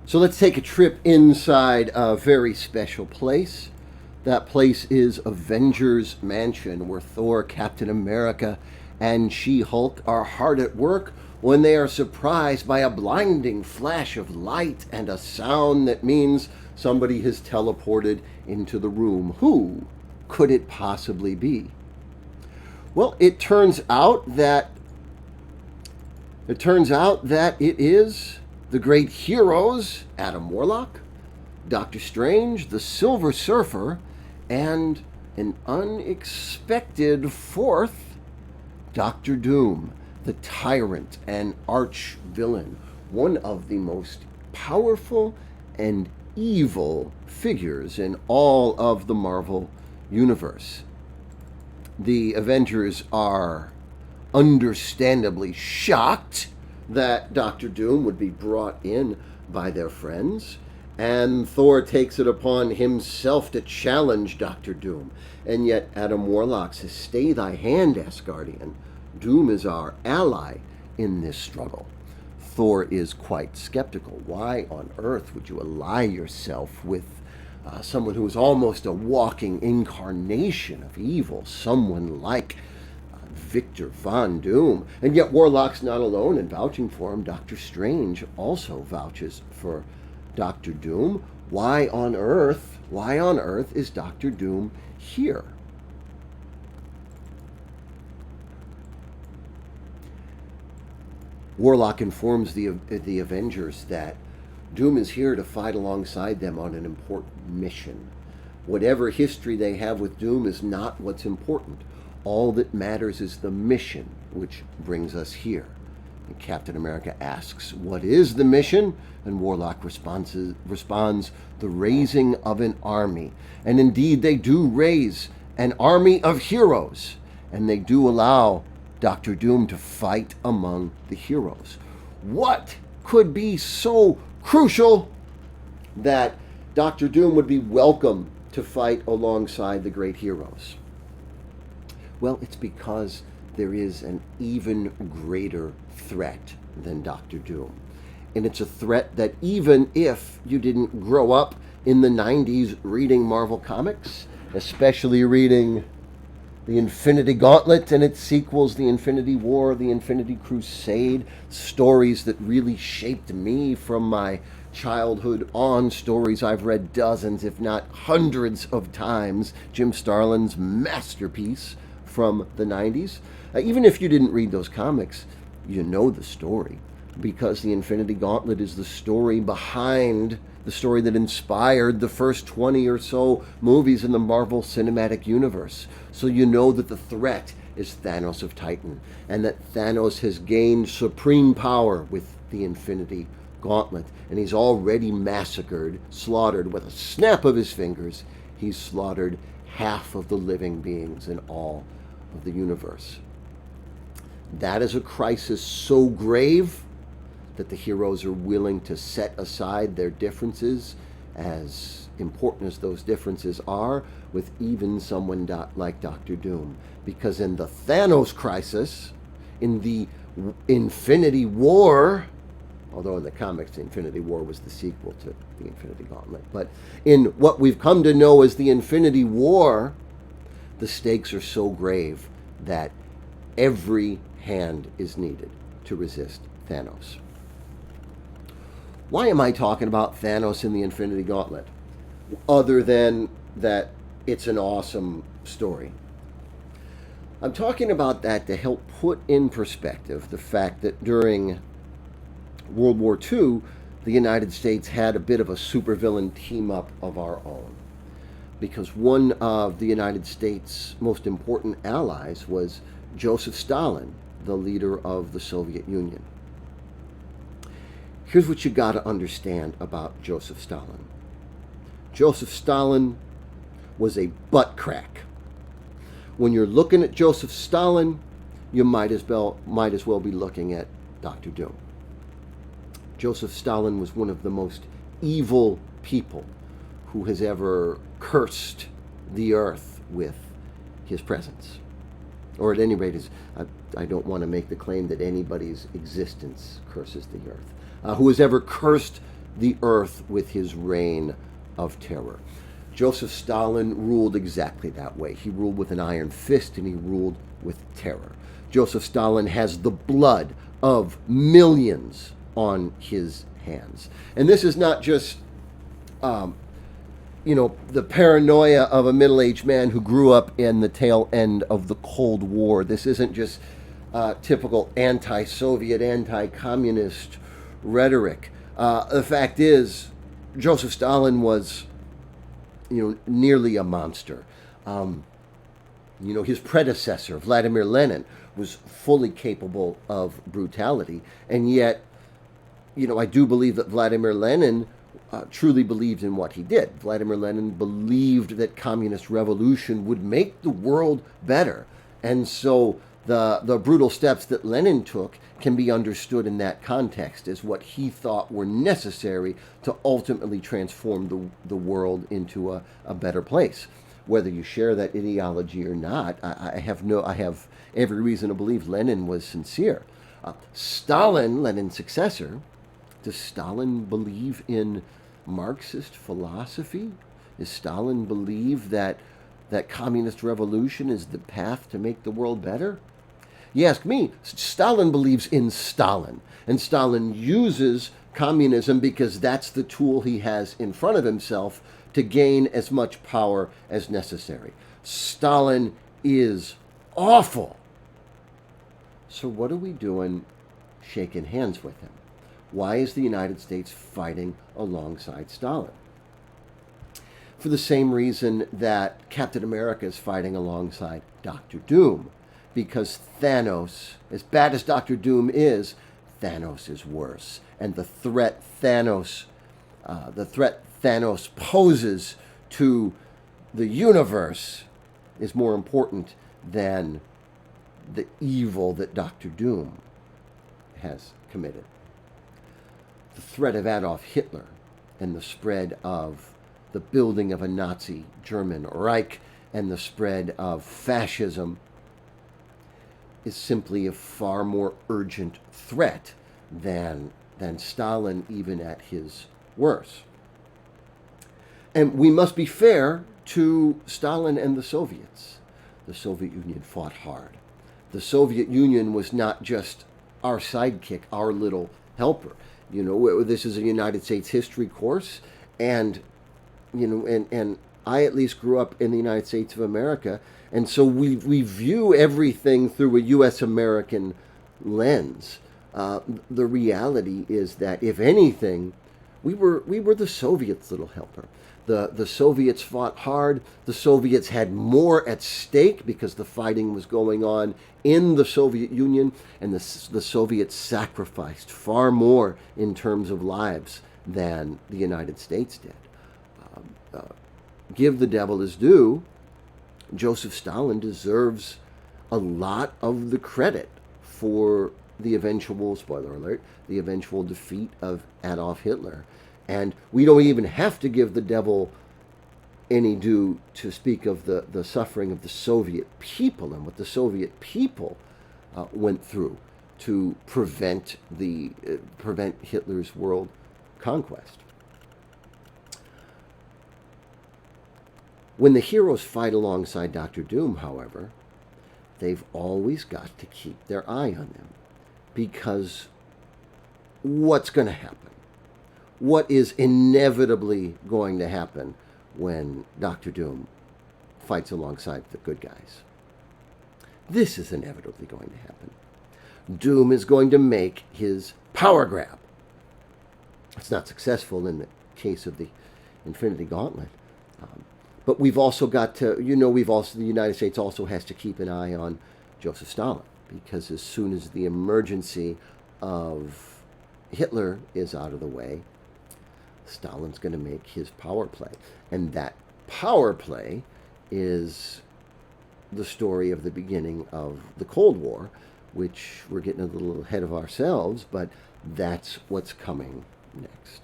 So let's take a trip inside a very special place. That place is Avengers Mansion, where Thor, Captain America, and She-Hulk are hard at work when they are surprised by a blinding flash of light and a sound that means somebody has teleported into the room. Who could it possibly be? Well, it turns out that it is the great heroes, Adam Warlock, Doctor Strange, the Silver Surfer, and an unexpected fourth, Doctor Doom, the tyrant and arch-villain, one of the most powerful and evil figures in all of the Marvel Universe. The Avengers are understandably shocked that Doctor Doom would be brought in by their friends, and Thor takes it upon himself to challenge Doctor Doom. And yet Adam Warlock says, "Stay thy hand, Asgardian. Doom is our ally in this struggle." Thor is quite skeptical. Why on earth would you ally yourself with someone who is almost a walking incarnation of evil, someone like Victor Von Doom? And yet Warlock's not alone in vouching for him. Doctor Strange also vouches for Doctor Doom. Why on earth is Doctor Doom here? Warlock informs the Avengers that Doom is here to fight alongside them on an important mission. Whatever history they have with Doom is not what's important. All that matters is the mission which brings us here. And Captain America asks, "What is the mission?" And Warlock responds, "The raising of an army." And indeed, they do raise an army of heroes, and they do allow Doctor Doom to fight among the heroes. What could be so crucial that Doctor Doom would be welcome to fight alongside the great heroes? Well, it's because there is an even greater threat than Doctor Doom. And it's a threat that even if you didn't grow up in the 90s reading Marvel Comics, especially reading the Infinity Gauntlet and its sequels, the Infinity War, the Infinity Crusade, stories that really shaped me from my childhood on, stories I've read dozens, if not hundreds of times, Jim Starlin's masterpiece from the 90s. Even if you didn't read those comics, you know the story, because the Infinity Gauntlet is the story behind the story that inspired the first 20 or so movies in the Marvel Cinematic Universe. So you know that the threat is Thanos of Titan, and that Thanos has gained supreme power with the Infinity Gauntlet, and he's already slaughtered with a snap of his fingers. He's slaughtered half of the living beings in all of the universe. That is a crisis so grave that the heroes are willing to set aside their differences, as important as those differences are, with even someone like Doctor Doom. Because in the Thanos crisis, in the Infinity War, although in the comics the Infinity War was the sequel to the Infinity Gauntlet, but in what we've come to know as the Infinity War, the stakes are so grave that every hand is needed to resist Thanos. Why am I talking about Thanos in the Infinity Gauntlet, other than that it's an awesome story? I'm talking about that to help put in perspective the fact that during World War II, the United States had a bit of a supervillain team-up of our own, because one of the United States' most important allies was Joseph Stalin, the leader of the Soviet Union. Here's what you got to understand about Joseph Stalin. Joseph Stalin was a butt crack. When you're looking at Joseph Stalin, you might as well be looking at Doctor Doom. Joseph Stalin was one of the most evil people who has ever cursed the earth with his presence. Or at any rate, I don't want to make the claim that anybody's existence curses the earth. Who has ever cursed the earth with his reign of terror. Joseph Stalin ruled exactly that way. He ruled with an iron fist and he ruled with terror. Joseph Stalin has the blood of millions on his hands. And this is not just, the paranoia of a middle-aged man who grew up in the tail end of the Cold War. This isn't just typical anti-Soviet, anti-communist rhetoric. The fact is, Joseph Stalin was, nearly a monster. His predecessor, Vladimir Lenin, was fully capable of brutality. And yet, I do believe that Vladimir Lenin truly believed in what he did. Vladimir Lenin believed that communist revolution would make the world better. And so the brutal steps that Lenin took can be understood in that context as what he thought were necessary to ultimately transform the world into a better place. Whether you share that ideology or not, I have every reason to believe Lenin was sincere. Stalin, Lenin's successor, does Stalin believe in Marxist philosophy? Does Stalin believe that communist revolution is the path to make the world better? You ask me, Stalin believes in Stalin, and Stalin uses communism because that's the tool he has in front of himself to gain as much power as necessary. Stalin is awful. So what are we doing shaking hands with him? Why is the United States fighting alongside Stalin? For the same reason that Captain America is fighting alongside Doctor Doom. Because Thanos, as bad as Doctor Doom is, Thanos is worse. And the threat Thanos poses to the universe is more important than the evil that Doctor Doom has committed. The threat of Adolf Hitler and the spread of the building of a Nazi German Reich and the spread of fascism is simply a far more urgent threat than Stalin, even at his worst. And we must be fair to Stalin and the Soviets. The Soviet Union fought hard. The Soviet Union was not just our sidekick, our little helper. This is a United States history course, and I at least grew up in the United States of America, and so we view everything through a U.S. American lens. The reality is that, if anything, we were the Soviets' little helper. The Soviets fought hard. The Soviets had more at stake because the fighting was going on in the Soviet Union, and the Soviets sacrificed far more in terms of lives than the United States did. Give the devil his due. Joseph Stalin deserves a lot of the credit for the eventual, spoiler alert, the eventual defeat of Adolf Hitler. And we don't even have to give the devil any due to speak of the suffering of the Soviet people and what the Soviet people went through to prevent Hitler's world conquest. When the heroes fight alongside Doctor Doom, however, they've always got to keep their eye on them. Because what's going to happen? What is inevitably going to happen when Doctor Doom fights alongside the good guys? This is inevitably going to happen. Doom is going to make his power grab. It's not successful in the case of the Infinity Gauntlet. But we've also got to, the United States also has to keep an eye on Joseph Stalin, because as soon as the emergency of Hitler is out of the way, Stalin's going to make his power play. And that power play is the story of the beginning of the Cold War, which we're getting a little ahead of ourselves, but that's what's coming next.